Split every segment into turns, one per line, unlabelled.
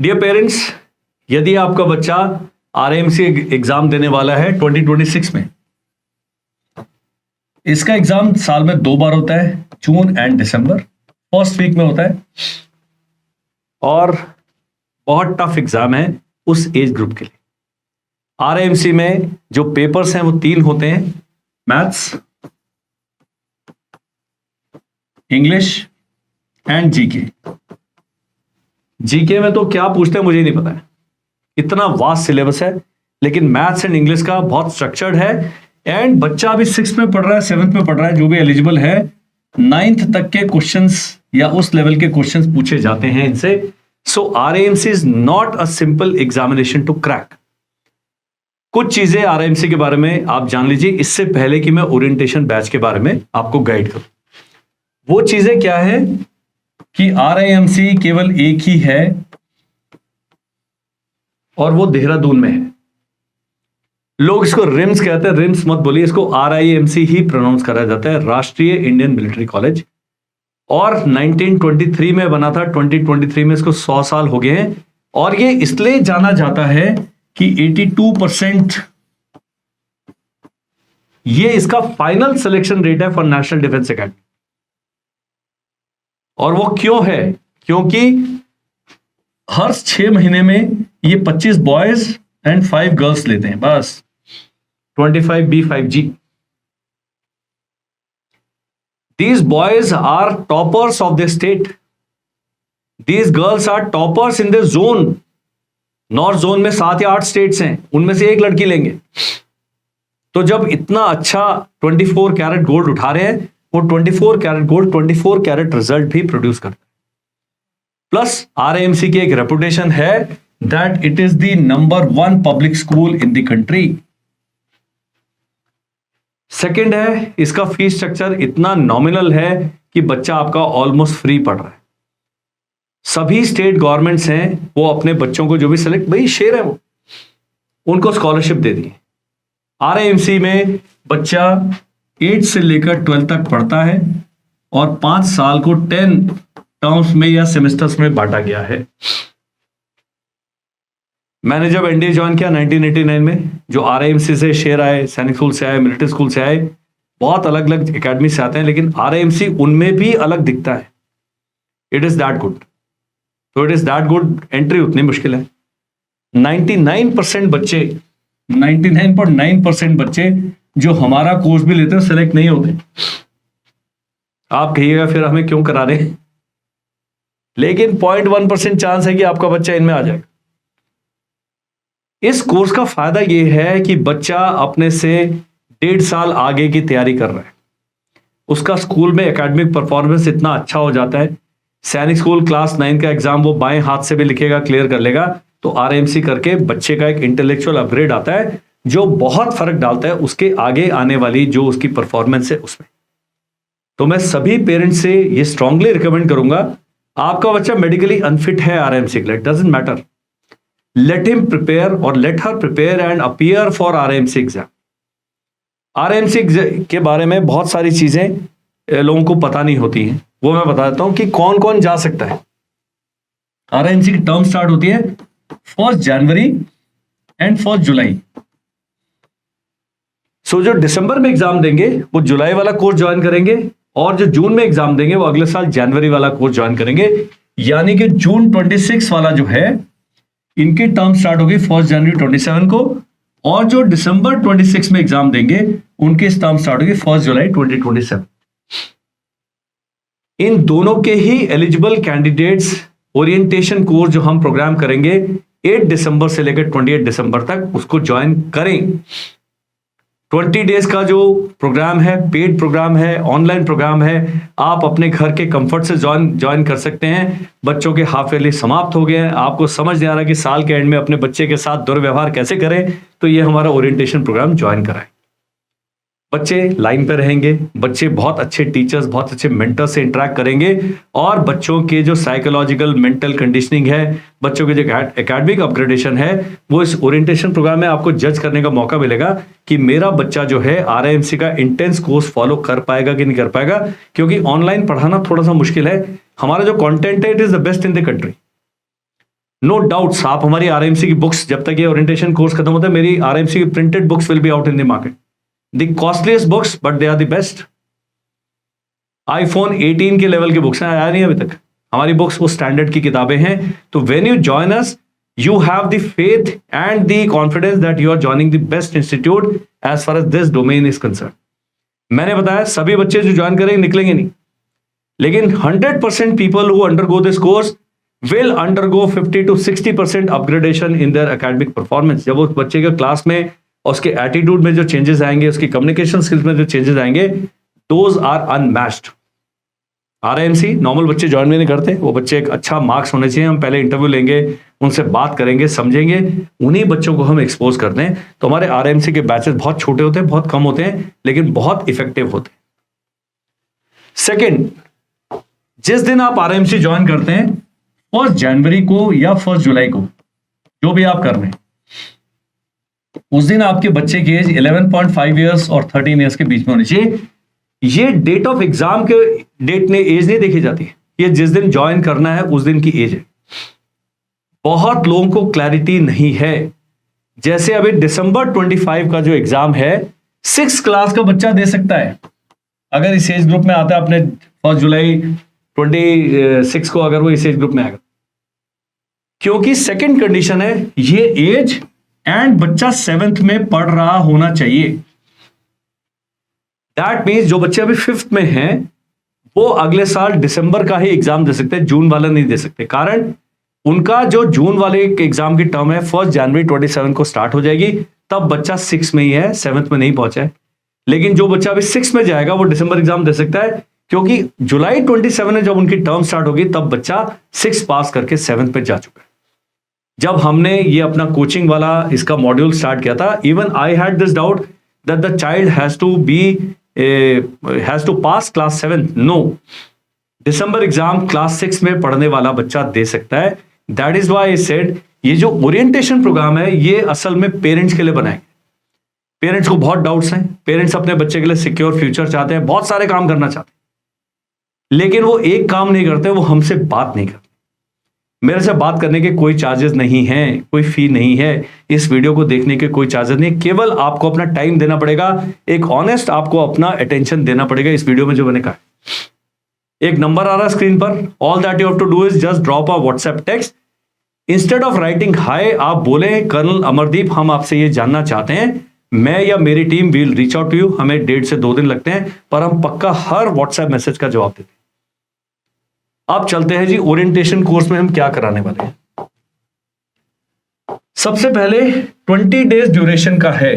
Dear parents, यदि आपका बच्चा आरएमसी एग्जाम देने वाला है 2026 में, इसका एग्जाम साल में 2 बार होता है, जून एंड दिसंबर। फर्स्ट वीक में होता है और बहुत टफ एग्जाम है उस एज ग्रुप के लिए। आरएमसी में जो पेपर्स हैं वो 3 होते हैं, maths, English and GK. GK में तो क्या पूछते हैं मुझे नहीं पता है, इतना वास्ट सिलेबस है, लेकिन मैथ्स एंड इंग्लिश का बहुत स्ट्रक्चर्ड है। एंड बच्चा अभी 6th में पढ़ रहा है, 7th में पढ़ रहा है, जो भी एलिजिबल है, 9th तक के क्वेश्चंस या उस लेवल के क्वेश्चंस पूछे जाते हैं इनसे। So RMC is not a simple examination to crack. कुछ चीजें आरएमसी के बारे में आप जान लीजिए इससे पहले कि मैं ओरिएंटेशन बैच के बारे में आपको गाइड करूं। वो चीजें क्या है कि आरआईएमसी केवल एक ही है और वो देहरादून में है। लोग इसको रिम्स कहते हैं, रिम्स मत बोलिए, इसको आरआईएमसी ही प्रोनाउंस करा जाता है, राष्ट्रीय इंडियन मिलिट्री कॉलेज। और 1923 में बना था, 2023 में इसको 100 साल हो गए हैं। और ये इसलिए जाना जाता है कि 82% ये इसका फाइनल सिलेक्शन रेट है फॉर नेशनल डिफेंस एकेडमी। और वो क्यों है? क्योंकि हर 6 महीने में ये 25 बॉयज एंड 5 गर्ल्स लेते हैं, बस 25 B5G। These boys are toppers of their state. These girls are toppers in their zone. North zone में 7 या 8 स्टेट्स हैं, उनमें से एक लड़की लेंगे। तो जब इतना अच्छा 24 कैरेट गोल्ड उठा रहे हैं, वो 24 कैरेट गोल्ड 24 कैरेट रिजल्ट भी प्रोड्यूस करता है। प्लस आरएमसी की एक रेपुटेशन है that it is the number 1 public school in the country. Second है, इसका फीस स्ट्रक्चर इतना नॉमिनल है कि बच्चा आपका ऑलमोस्ट फ्री पढ़ रहा है। सभी स्टेट गवर्नमेंट्स हैं वो अपने बच्चों को जो भी सेलेक्ट, भाई शेर है वो, उनको स्कॉलरशिप दे दी। आरएमसी में बच्चा 8 से लेकर 12 तक पढ़ता है और 5 साल को 10 टर्म्स में या सेमेस्टर्स में बांटा गया है। मैंने जब एनडीए ज्वाइन किया 1989 में, जो आरएमसी से शेर आए, सैनिक स्कूल से आए, मिलिट्री स्कूल से आए, बहुत अलग अलग एकेडमी से आते हैं, लेकिन आरएमसी उनमें भी अलग दिखता है। It is that good. तो it is that good, entry उतनी मुश्किल है। 99% बच्चे, 99.9% बच्चे जो हमारा कोर्स भी लेते हैं सेलेक्ट नहीं होते। आप कहिएगा फिर हमें क्यों करा रहे हैं, लेकिन 0.1% चांस है कि आपका बच्चा इनमें आ जाएगा। इस कोर्स का फायदा यह है कि बच्चा अपने से 1.5 साल आगे की तैयारी कर रहा है, उसका स्कूल में एकेडमिक परफॉर्मेंस इतना अच्छा हो जाता है। सैनिक स्कूल क्लास 9 का एग्जाम वो बाएं हाथ से भी लिखेगा, क्लियर कर लेगा। तो आरएमसी करके बच्चे का एक इंटेलेक्चुअल अपग्रेड आता है जो बहुत फर्क डालता है उसके आगे आने वाली जो उसकी परफॉर्मेंस है उसमें। तो मैं सभी पेरेंट्स से ये स्ट्रांगली रिकमेंड करूंगा, आपका बच्चा मेडिकली अनफिट है आरएमसी के लिए, doesn't matter, let him prepare और let her prepare and appear for RMC exam. RMC के बारे में बहुत सारी चीजें लोगों को पता नहीं होती हैं, वो मैं बता देता हूं कि कौन कौन जा सकता है। आरएमसी की टर्म स्टार्ट होती है 1 जनवरी एंड 1 जुलाई। सो जो दिसंबर में एग्जाम देंगे वो जुलाई वाला कोर्स ज्वाइन करेंगे, और जो जून में एग्जाम देंगे वो अगले साल जनवरी वाला कोर्स ज्वाइन करेंगे। यानी कि जून 26 वाला जो है, इनकी टर्म स्टार्ट होगी 1 जनवरी 27 को, और जो दिसंबर 26 में एग्जाम देंगे उनकी टर्म स्टार्ट होगी 1 जुलाई 2027। इन दोनों के ही एलिजिबल कैंडिडेट्स ओरिएंटेशन कोर्स जो हम प्रोग्राम करेंगे 8 दिसंबर से लेकर 28 दिसंबर तक, उसको ज्वाइन करें। 20 डेज का जो प्रोग्राम है, पेड प्रोग्राम है, ऑनलाइन प्रोग्राम है, आप अपने घर के कंफर्ट से ज्वाइन कर सकते हैं। बच्चों के हाफ ईयरली समाप्त हो गए हैं, आपको समझ नहीं आ रहा कि साल के एंड में अपने बच्चे के साथ दुर्व्यवहार कैसे करें, तो ये हमारा ओरिएंटेशन प्रोग्राम ज्वाइन कराएं। बच्चे लाइन पे रहेंगे, बच्चे बहुत अच्छे टीचर्स, बहुत अच्छे मेंटर से इंटरेक्ट करेंगे, और बच्चों के जो साइकोलॉजिकल मेंटल कंडीशनिंग है, बच्चों के जो एकेडमिक अपग्रेडेशन है, वो इस ओरिएंटेशन प्रोग्राम में आपको जज करने का मौका मिलेगा कि मेरा बच्चा जो है आरआईएमसी का इंटेंस कोर्स फॉलो कर पाएगा कि नहीं कर पाएगा। क्योंकि ऑनलाइन पढ़ाना थोड़ा सा मुश्किल है, हमारा जो कंटेंट है it is the best in the country. No doubts आप हमारी आरएमसी की बुक्स, जब तक ये ओरिएंटेशन कोर्स खत्म होता है, मेरी आरएमसी की printed books will be out in the market, the costliest books but they are the best. iPhone 18 के लेवल की बुक्स हैं, आया नहीं अभी तक। हमारी बुक्स उस स्टैंडर्ड की किताबें हैं। तो when you join us, you have the faith and the confidence that you are joining the best institute as far as this domain is concern. मैंने बताया सभी बच्चे जो ज्वाइन करेंगे निकलेंगे नहीं, लेकिन 100% people who undergo this course will undergo 50 to 60% upgradation in their academic performance। जब उस बच्चे के क्लास में और उसके एटीट्यूड में जो चेंजेस आएंगे, उसकी कम्युनिकेशन स्किल्स में जो चेंजेस आएंगे, those are unmatched. RMC normal बच्चे ज्वाइन भी नहीं करते, वो बच्चे एक अच्छा मार्क्स होने चाहिए। हम पहले इंटरव्यू लेंगे, उनसे बात करेंगे, समझेंगे, उन्हीं बच्चों को हम एक्सपोज करते हैं। तो हमारे आरएमसी के बैचेस बहुत छोटे होते हैं, बहुत कम होते हैं, लेकिन बहुत इफेक्टिव होते हैं। सेकेंड, जिस दिन आप आरएमसी ज्वाइन करते हैं 1 जनवरी को या 1 जुलाई को, जो भी आप कर रहे हैं, उस दिन आपके बच्चे की एज 11.5 ईयर्स और 13 ईयर्स के बीच में होनी चाहिए। ये डेट ऑफ एग्जाम के डेट में एज नहीं देखी जाती, ये जिस दिन ज्वाइन करना है उस दिन की एज है। बहुत लोगों को क्लैरिटी नहीं है। जैसे अभी दिसंबर 25 का जो एग्जाम है, 6th क्लास का बच्चा दे सकता है अगर इस एज ग्रुप में आता है। अपने 1 जुलाई 26 को अगर वो इस एज ग्रुप में आएगा, क्योंकि सेकंड कंडीशन है ये एज एंड बच्चा 7th में पढ़ रहा होना चाहिए। दैट मीन्स जो बच्चे अभी 5th में हैं वो अगले साल दिसंबर का ही एग्जाम दे सकते हैं, जून वाला नहीं दे सकते। कारण उनका जो जून वाले एग्जाम की टर्म है 1 जनवरी 27 को स्टार्ट हो जाएगी, तब बच्चा 6 में ही है, 7th में नहीं पहुंचा है। लेकिन जो बच्चा अभी 6 में जाएगा वो दिसंबर एग्जाम दे सकता है, क्योंकि जुलाई 27 में जब उनकी टर्म स्टार्ट होगी तब बच्चा 6 पास करके 7th पे जा चुका है। जब हमने ये अपना कोचिंग वाला इसका मॉड्यूल स्टार्ट किया था, even I had this doubt that the child has to pass class 7। No, December exam class 6 में पढ़ने वाला बच्चा दे सकता है। That is why I said ये जो ओरिएंटेशन प्रोग्राम है ये असल में पेरेंट्स के लिए बनाए। पेरेंट्स को बहुत डाउट्स हैं, पेरेंट्स अपने बच्चे के लिए सिक्योर फ्यूचर चाहते हैं, बहुत सारे काम करना चाहते हैं, लेकिन वो एक काम नहीं करते, वो हमसे बात नहीं करते। मेरे से बात करने के कोई चार्जेस नहीं हैं, कोई फी नहीं है, इस वीडियो को देखने के कोई चार्जेस नहीं, केवल आपको अपना टाइम देना पड़ेगा, एक ऑनेस्ट आपको अपना अटेंशन देना पड़ेगा। इस वीडियो में जो मैंने कहा, एक नंबर आ रहा है स्क्रीन पर, all that you have to do is just drop a WhatsApp text. Instead of writing hi, आप बोले कर्नल अमरदीप हम आपसे ये जानना चाहते हैं, मैं या मेरी team will reach out to you. हमें 1.5 से 2 दिन लगते हैं, पर हम पक्का हर व्हाट्सएप मैसेज का जवाब देते हैं। अब चलते हैं जी ओरिएंटेशन कोर्स में हम क्या कराने वाले हैं। सबसे पहले 20 डेज ड्यूरेशन का है,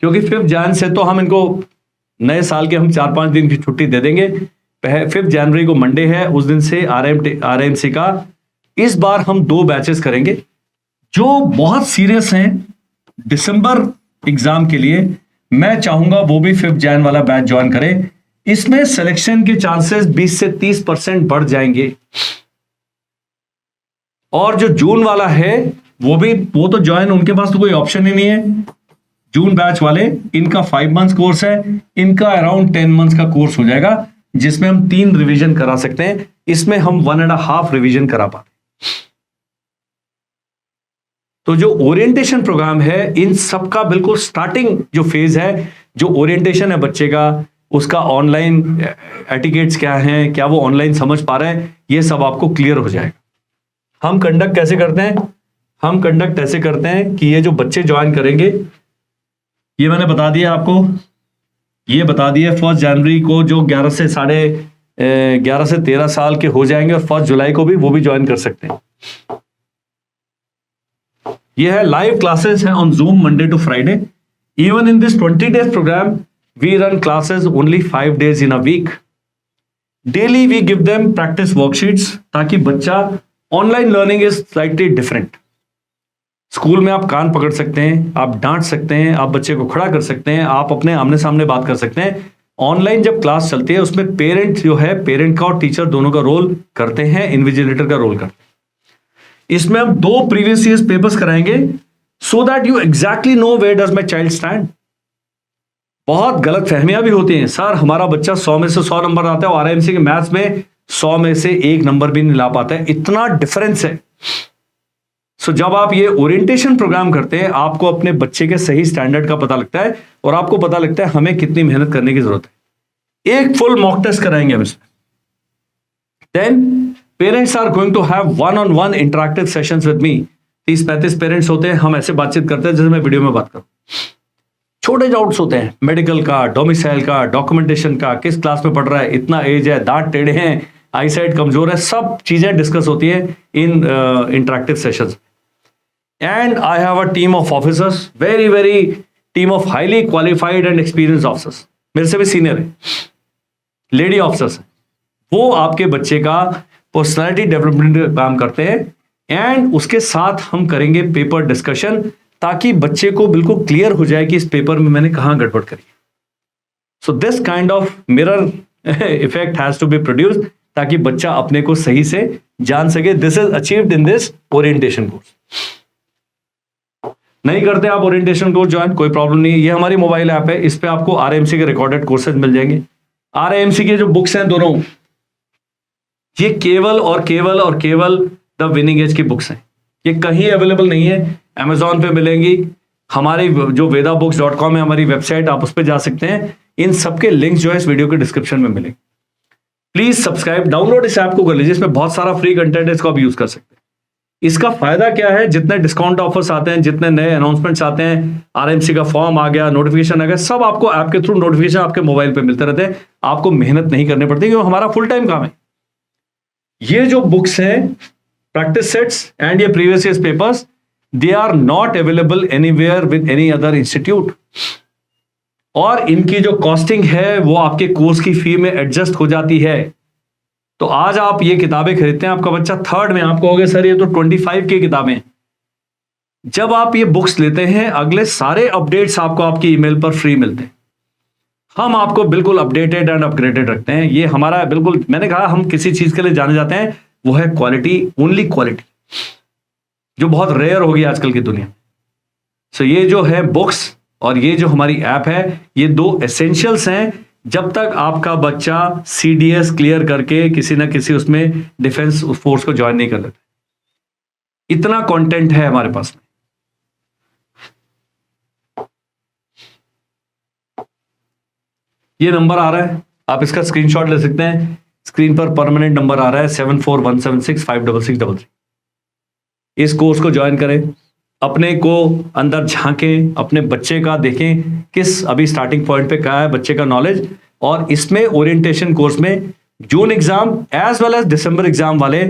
क्योंकि 5 जनवरी से तो हम इनको नए साल के हम 4-5 दिन की छुट्टी दे देंगे। 5 जनवरी को मंडे है, उस दिन से आरएमसी का इस बार हम 2 बैचेस करेंगे। जो बहुत सीरियस हैं दिसंबर एग्जाम के लिए, मैं चाहूंगा वो भी 5 जनवरी वाला बैच ज्वाइन करें। इसमें सिलेक्शन के चांसेस 20 से 30% बढ़ जाएंगे। और जो जून वाला है वो तो ज्वाइन, उनके पास तो कोई ऑप्शन ही नहीं है। जून बैच वाले, इनका 5 मंथ्स कोर्स है, इनका अराउंड 10 मंथ्स का कोर्स हो जाएगा, जिसमें हम 3 रिवीजन करा सकते हैं। इसमें हम 1.5 रिवीजन करा पाते। तो जो ओरिएंटेशन प्रोग्राम है, इन सबका बिल्कुल स्टार्टिंग जो फेज है, जो ओरिएंटेशन है बच्चे का, उसका ऑनलाइन एटिकेट्स क्या हैं, क्या वो ऑनलाइन समझ पा रहे हैं, ये सब आपको क्लियर हो जाएगा। हम कंडक्ट कैसे करते हैं? हम कंडक्ट ऐसे करते हैं कि ये जो बच्चे ज्वाइन करेंगे, ये मैंने बता दिया आपको, ये बता दिया 1 जनवरी को जो 11 से 13 साल के हो जाएंगे, और 1 जुलाई को भी वो भी ज्वाइन कर सकते हैं। ये है लाइव क्लासेस हैं on Zoom Monday to Friday. Even in this 20 days program we run classes only 5 days in a week. Daily we give them practice worksheets, ताकि बच्चा, online learning is slightly different. School में आप कान पकड़ सकते हैं, आप डांट सकते हैं, आप बच्चे को खड़ा कर सकते हैं, आप अपने आमने सामने बात कर सकते हैं। ऑनलाइन जब क्लास चलती है उसमें पेरेंट जो है, पेरेंट का और टीचर दोनों का रोल करते हैं, इन्विजिलेटर का रोल करते हैं। इसमें हम 2 प्रीवियस ईयर्स पेपर्स कराएंगे, so that you exactly know where does my child stand. बहुत गलत फहमियां भी होती हैं, सर हमारा बच्चा 100 में से 100 नंबर आता है, आरएमसी के मैथ्स में 100 में से 1 नंबर भी नहीं ला पाता है, इतना डिफरेंस है। सो जब आप ये ओरिएंटेशन प्रोग्राम करते हैं, आपको अपने बच्चे के सही स्टैंडर्ड का पता लगता है और आपको पता लगता है हमें कितनी मेहनत करने की जरूरत है। एक फुल मॉक टेस्ट कराएंगे हम इसमें। Then parents are going to have one on one interactive sessions with me. 30-35 parents होते हैं, हम ऐसे बातचीत करते हैं जैसे मैं वीडियो में बात करूं। छोटे डाउट्स होते हैं, मेडिकल का, डोमिसाइल का, डॉक्यूमेंटेशन का, किस क्लास में पढ़ रहा है, इतना एज है, दांत टेढ़े हैं, आईसाइट कमजोर है, सब चीजें डिस्कस होती है in interactive sessions. And I have a team of officers, very team of highly qualified and experience officers, मेरे से भी सीनियर है, लेडी ऑफिसर्स हैं। वो आपके बच्चे का पर्सनालिटी डेवलपमेंट का काम करते हैं एंड उसके साथ हम करेंगे पेपर डिस्कशन, ताकि बच्चे को बिल्कुल क्लियर हो जाए कि इस पेपर में मैंने कहां गड़बड़ करी। So this kind of mirror effect has to be produced, ताकि बच्चा अपने को सही से जान सके। This is achieved in this orientation course. नहीं करते आप ओरिएंटेशन कोर्स ज्वाइन, कोई प्रॉब्लम नहीं है, ये हमारी मोबाइल ऐप है, इस पे आपको आरएमसी के रिकॉर्डेड कोर्सेज मिल जाएंगे। आरएमसी के जो बुक्स हैं दोनों, ये केवल और केवल द विनिंग एज की बुक्स हैं। ये कहीं अवेलेबल नहीं है, अमेजॉन पे मिलेंगी, हमारी जो vedabooks.com है हमारी वेबसाइट, आप उस पर जा सकते हैं। इन सबके लिंक्स जो है इस वीडियो के डिस्क्रिप्शन में मिलेंगे। प्लीज सब्सक्राइब, डाउनलोड इस ऐप को कर लीजिए, इसमें बहुत सारा फ्री कंटेंट है, इसको आप यूज कर सकते हैं। इसका फायदा क्या है, जितने डिस्काउंट ऑफर्स आते हैं, जितने नए अनाउंसमेंट्स आते हैं, आरएमसी का फॉर्म आ गया, नोटिफिकेशन आ गया, सब आपको ऐप के थ्रू नोटिफिकेशन आपके मोबाइल पे मिलते रहते हैं। आपको मेहनत नहीं करनी पड़ती, क्योंकि हमारा फुल टाइम काम है। ये जो बुक्स हैं, प्रैक्टिस सेट्स एंड ये previous year papers, they are not available anywhere with any other institute. और इनकी जो कॉस्टिंग है वो आपके कोर्स की फी में एडजस्ट हो जाती है। तो आज आप ये किताबें खरीदते हैं, आपका बच्चा 3rd में, आप कहोगे सर ये तो 25 की किताबें। जब आप ये बुक्स लेते हैं, अगले सारे अपडेट्स आपको आपकी ईमेल पर फ्री मिलते हैं। हम आपको बिल्कुल अपडेटेड एंड अपग्रेडेड रखते हैं। ये हमारा बिल्कुल, मैंने कहा हम किसी चीज के लिए जाने जाते हैं, वो है क्वालिटी, ओनली क्वालिटी, जो बहुत रेयर होगी आजकल की दुनिया। सो ये जो है बुक्स और ये जो हमारी ऐप है, ये 2 एसेंशियल्स हैं। जब तक आपका बच्चा सीडीएस क्लियर करके किसी ना किसी उसमें डिफेंस फोर्स को ज्वाइन नहीं कर लेता, इतना कंटेंट है हमारे पास में। ये नंबर आ रहा है, आप इसका स्क्रीनशॉट ले सकते हैं। स्क्रीन पर परमानेंट नंबर आ रहा है 7417656633। इस कोर्स को ज्वाइन करें, अपने को अंदर झांकें, अपने बच्चे का देखें किस अभी स्टार्टिंग पॉइंट पे क्या है बच्चे का नॉलेज। और इसमें ओरिएंटेशन कोर्स में June exam as well as December exam वाले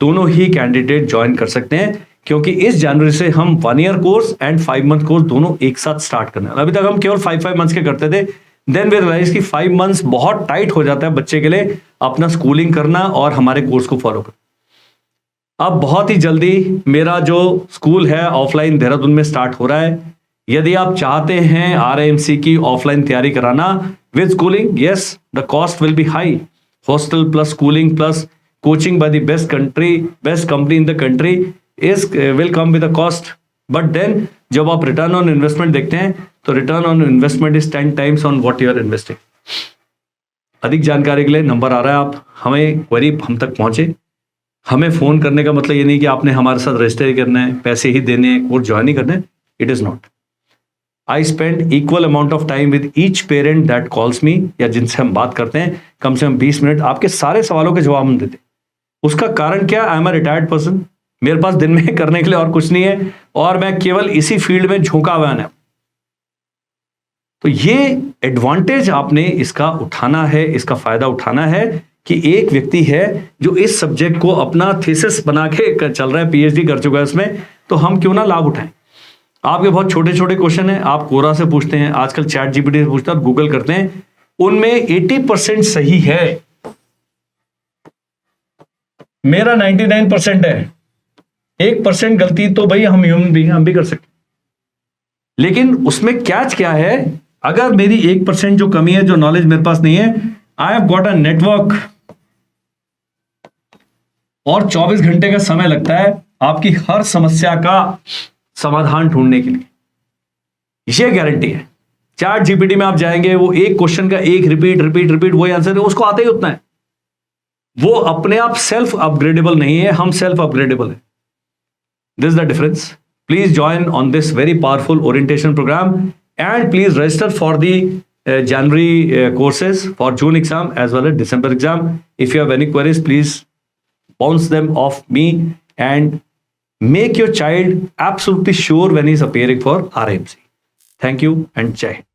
दोनों ही कैंडिडेट ज्वाइन कर सकते हैं, क्योंकि इस जनवरी से हम 1 year course and 5 month course दोनों एक साथ स्टार्ट करना है। अभी तक हम केवल 5 मंथ्स के करते थे, देन वी रियलाइज कि 5 मंथ्स बहुत टाइट हो जाता है बच्चे के लिए अपना स्कूलिंग करना और हमारे कोर्स को फॉलो करना। अब बहुत ही जल्दी मेरा जो स्कूल है ऑफलाइन देहरादून में स्टार्ट हो रहा है। यदि आप चाहते हैं आरएमसी की ऑफलाइन तैयारी कराना with schooling, yes the cost will be high. Hostel plus schooling plus coaching by the best company in the country is will come with the cost. But then जब आप रिटर्न ऑन इन्वेस्टमेंट देखते हैं तो return on investment is 10 times on what you are investing. अधिक जानकारी के लिए number आ रहा है, आप हमें क्वेरी हम तक पहुंचे। हमें फोन करने का मतलब ये नहीं कि आपने हमारे साथ रजिस्टर करना है, पैसे ही देने हैं और ज्वाइन ही करना है। It is not. I spend equal amount of time with each parent that calls me, या जिनसे हम बात करते हैं, कम से कम 20 मिनट आपके सारे सवालों के जवाब हम देते। उसका कारण क्या, I am a retired person, मेरे पास दिन में करने के लिए और कुछ नहीं है और मैं केवल इसी फील्ड में झोंका हुआ है। तो ये एडवांटेज आपने इसका उठाना है, इसका फायदा उठाना है कि एक व्यक्ति है जो इस सब्जेक्ट को अपना थीसिस बना के चल रहा है, पीएचडी कर चुका है उसमें, तो हम क्यों ना लाभ उठाएं। आपके बहुत छोटे छोटे क्वेश्चन हैं, आप कोरा से पूछते हैं, आजकल चैट जीपीटी से पूछते हैं, गूगल करते हैं, उनमें 80% सही है, मेरा 99% है। 1% गलती तो भाई हम ह्यूमन बीइंग हम भी कर सकते, लेकिन उसमें कैच क्या है, अगर मेरी 1% जो कमी है, जो नॉलेज मेरे पास नहीं है, I have got a network और 24 घंटे का समय लगता है आपकी हर समस्या का समाधान ढूंढने के लिए, ये गारंटी है। चैट जीपीटी में आप जाएंगे, वो एक क्वेश्चन का एक रिपीट वही आंसर है, उसको आता ही उतना है। वो अपने आप सेल्फ अपग्रेडेबल नहीं है, हम सेल्फ अपग्रेडेबल है. This is the difference. Please join on this very powerful orientation program and please register for the January courses for June exam as well as December exam. If you have any queries, please bounce them off me and make your child absolutely sure when he is appearing for RMC. Thank you and Jai Hind.